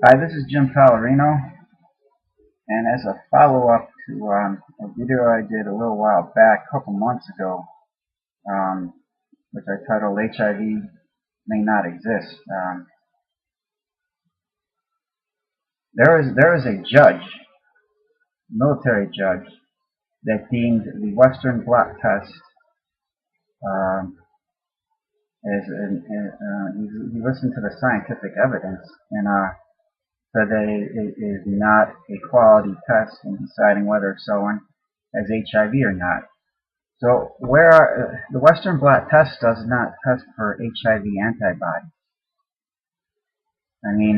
Hi, this is Jim Pallarino, and as a follow-up to a video I did a little while back, a couple months ago, um, which I titled HIV May Not Exist, there is a judge, military judge, that deemed the Western blot test um, he listened to the scientific evidence and said that it is not a quality test in deciding whether someone has HIV or not. So the Western blot test does not test for HIV antibodies. I mean,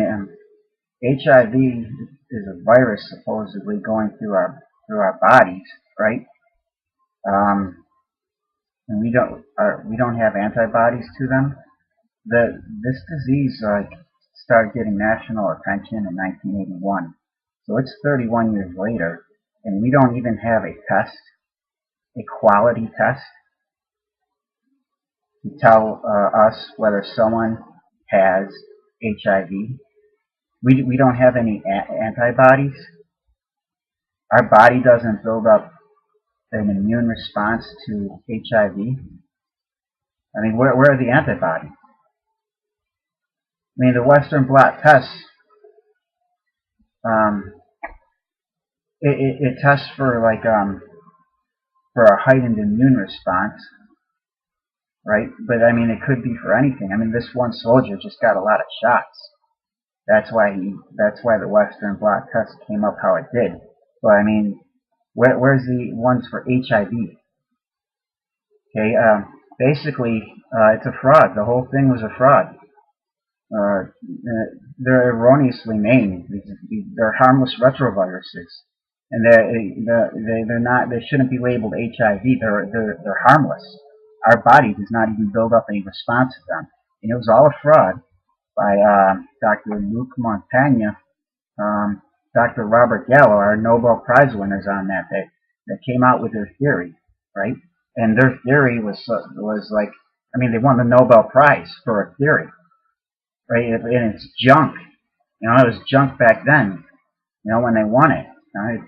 HIV is a virus supposedly going through our bodies, right? And we don't have antibodies to them. This disease started getting national attention in 1981. So it's 31 years later, and we don't even have a test, a quality test, to tell us whether someone has HIV. We don't have any antibodies. Our body doesn't build up an immune response to HIV. I mean, where are the antibodies? I mean, the Western blot test, it tests for for a heightened immune response, right? But I mean, it could be for anything. I mean, this one soldier just got a lot of shots. That's why the Western blot test came up how it did. But I mean, where's the ones for HIV? Okay, basically, it's a fraud. The whole thing was a fraud. They're erroneously named. They're harmless retroviruses, and they're not. They shouldn't be labeled HIV. They're harmless. Our body does not even build up a response to them, and it was all a fraud by Dr. Luc Montagnier, Dr. Robert Gallo, our Nobel Prize winners on that day, that came out with their theory, right? And their theory was like, I mean, they won the Nobel Prize for a theory, right? And it's junk. You know, it was junk back then, you know, when they won it. You know,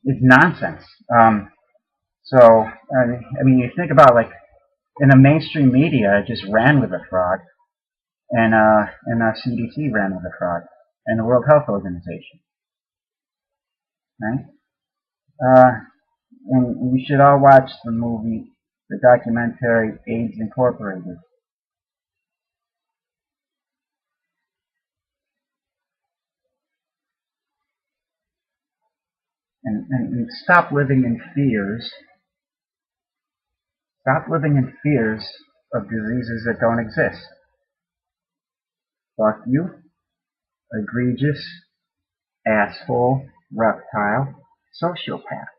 it's nonsense. I mean, you think about, like, in the mainstream media, it just ran with the fraud, and CDC ran with the fraud, and the World Health Organization, right? And you should all watch the documentary AIDS Incorporated. And stop living in fears. Stop living in fears of diseases that don't exist. Fuck you, egregious, asshole, reptile, sociopath.